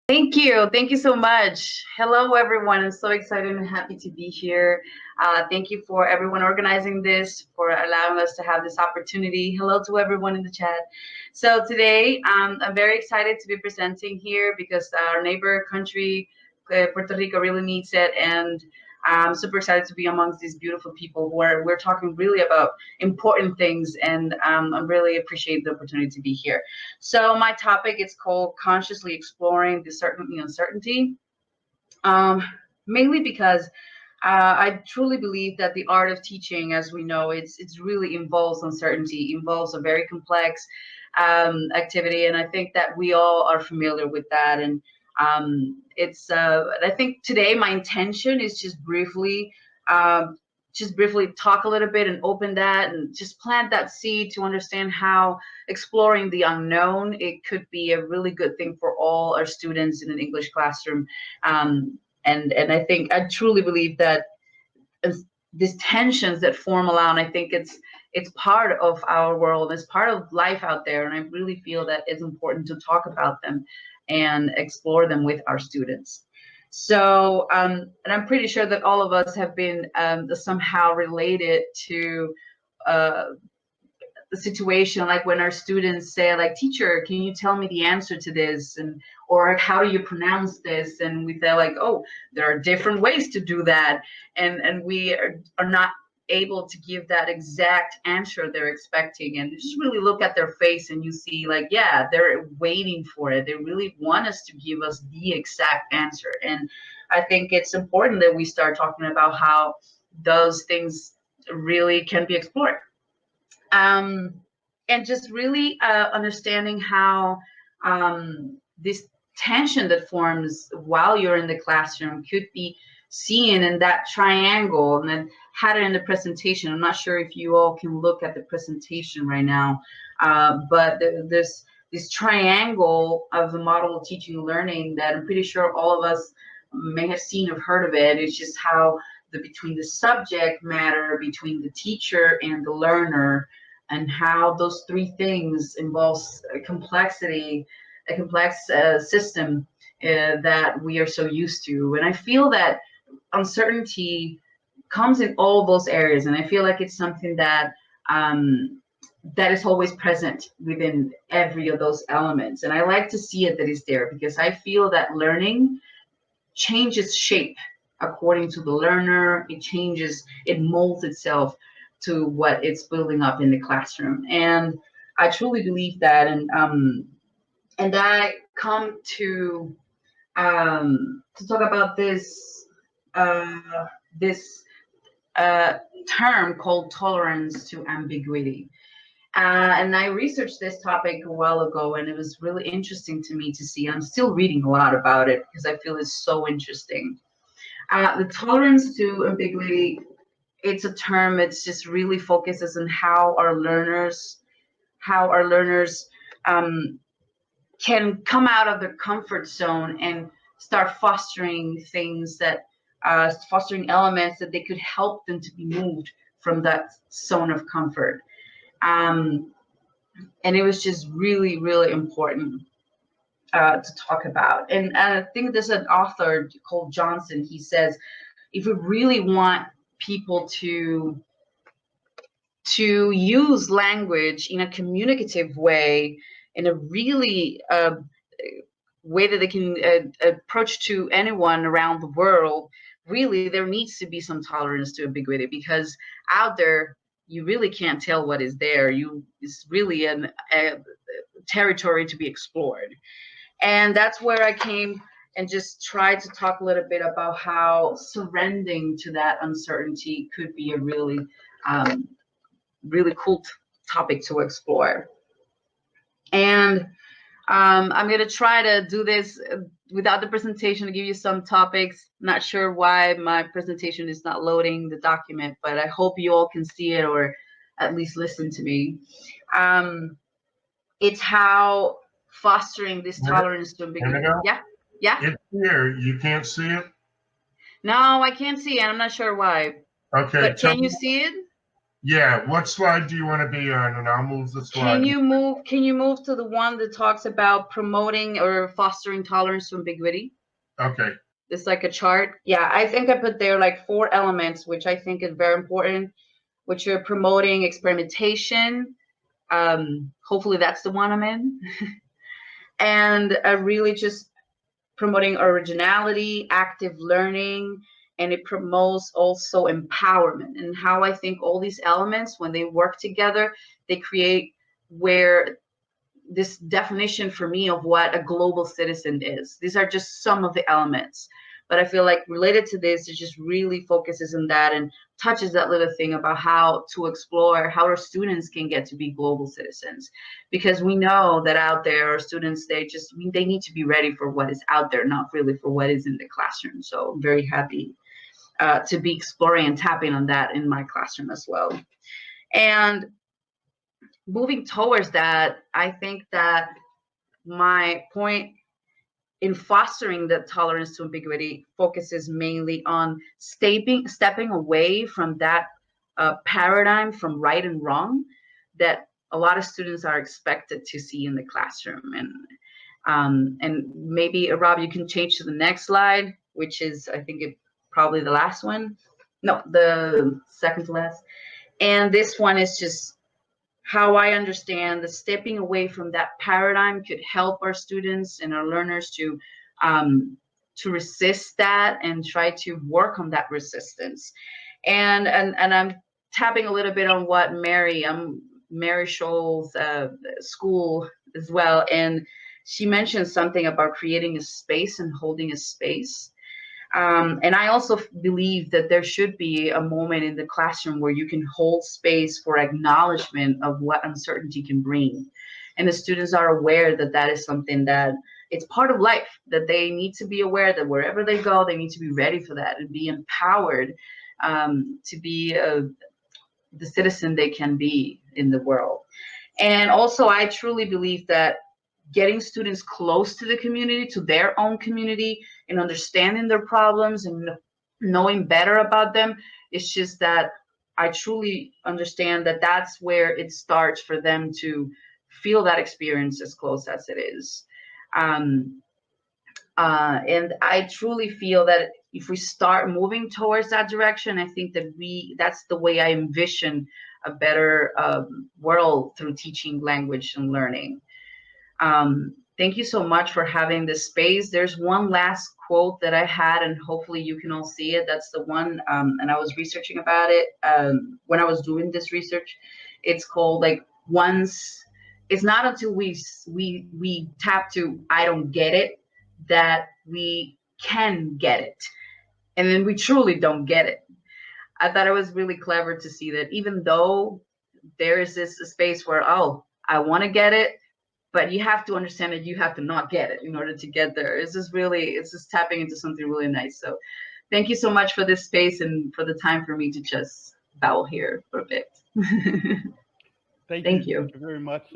Thank you. Thank you so much. Hello, everyone. I'm so excited and happy to be here. Thank you for everyone organizing this, for allowing us to have this opportunity. Hello to everyone in the chat. So today, I'm very excited to be presenting here because our neighbor country, Puerto Rico, really needs it, and I'm super excited to be amongst these beautiful people who are we're talking really about important things, and I really appreciate the opportunity to be here. So my topic is called consciously exploring the certainty uncertainty. Um, Mainly because I truly believe that the art of teaching, as we know, it's really involves uncertainty, involves a very complex activity, and I think that we all are familiar with that. And it's I think today my intention is just briefly talk a little bit and open that and just plant that seed to understand how exploring the unknown, it could be a really good thing for all our students in an English classroom. And I think I truly believe that these tensions that form around, I think it's part of our world, it's part of life out there, and I really feel that it's important to talk about them and explore them with our students. So, and I'm pretty sure that all of us have been somehow related to uh, the situation, like when our students say, like, teacher, can you tell me the answer to this, and or how do you pronounce this, and we say like, oh, there are different ways to do that, and we are not able to give that exact answer they're expecting, and just really look at their face and you see like, yeah, they're waiting for it, they really want us to give us the exact answer. And I think it's important that we start talking about how those things really can be explored, um, and just really understanding how this tension that forms while you're in the classroom could be seen in that triangle, and then had it in the presentation. I'm not sure if you all can look at the presentation right now, but this triangle of the model of teaching and learning that I'm pretty sure all of us may have seen or heard of it. It's just how between the subject matter, between the teacher and the learner, and how those three things involves a complex system that we are so used to. And I feel that uncertainty comes in all those areas, and I feel like it's something that that is always present within every of those elements. And I like to see it that is there because I feel that learning changes shape according to the learner. It changes, it molds itself to what it's building up in the classroom. And I truly believe that. And I come to talk about uh, this uh, term called tolerance to ambiguity. And I researched this topic a while ago, and it was really interesting to me to see. I'm still reading a lot about it because I feel it's so interesting. The tolerance to ambiguity, it's a term. It's just really focuses on how our learners um, can come out of their comfort zone and start fostering things that fostering elements that they could help them to be moved from that zone of comfort. Um, and it was just really, really important to talk about. And I think there's an author called Johnson. He says, if we really want people to use language in a communicative way, in a really way that they can approach to anyone around the world, really there needs to be some tolerance to ambiguity, because out there you really can't tell what is there. It's really a territory to be explored. And that's where I came and just tried to talk a little bit about how surrendering to that uncertainty could be a really um, really cool topic to explore. And I'm going to try to do this without the presentation to give you some topics. Not sure why my presentation is not loading the document, but I hope you all can see it or at least listen to me. Um, it's how fostering this tolerance to ambiguity. Anabel, Yeah, yeah. it's here. You can't see it. No, I can't see it. I'm not sure why. Okay, But can you see it? Yeah, what slide do you want to be on? And I'll move the slide. Can you move to the one that talks about promoting or fostering tolerance to ambiguity? Okay. It's like a chart. Yeah, I think I put there like 4 elements, which I think is very important, which are promoting experimentation. Hopefully that's the one I'm in. And really just promoting originality, active learning, and it promotes also empowerment. And how I think all these elements, when they work together, they create where this definition for me of what a global citizen is. These are just some of the elements. But I feel like related to this, it just really focuses on that and touches that little thing about how to explore how our students can get to be global citizens. Because we know that out there, our students, they need to be ready for what is out there, not really for what is in the classroom. So I'm very happy to be exploring and tapping on that in my classroom as well. And moving towards that, I think that my point in fostering the tolerance to ambiguity focuses mainly on stepping away from that paradigm from right and wrong that a lot of students are expected to see in the classroom. And maybe Rob, you can change to the next slide, which is I think probably the last one. No, the second to last. And this one is just how I understand the stepping away from that paradigm could help our students and our learners to resist that and try to work on that resistance. And I'm tapping a little bit on what Mary Scholl's school as well, and she mentioned something about creating a space and holding a space. And I also believe that there should be a moment in the classroom where you can hold space for acknowledgement of what uncertainty can bring. And the students are aware that that is something that it's part of life, that they need to be aware that wherever they go, they need to be ready for that and be empowered to be the citizen they can be in the world. And also, I truly believe that getting students close to the community, to their own community, and understanding their problems and knowing better about them, it's just that I truly understand that that's where it starts for them to feel that experience as close as it is. And I truly feel that if we start moving towards that direction, I think that that's the way I envision a better world through teaching language and learning. Thank you so much for having this space. There's one last quote that I had, and hopefully you can all see it. That's the one, and I was researching about it when I was doing this research. It's called it's not until we tap to I don't get it that we can get it, and then we truly don't get it. I thought it was really clever to see that even though there is this space where I want to get it, but you have to understand that you have to not get it in order to get there. It's just tapping into something really nice. So thank you so much for this space and for the time for me to just bow here for a bit. Thank you. Thank you. Thank you very much.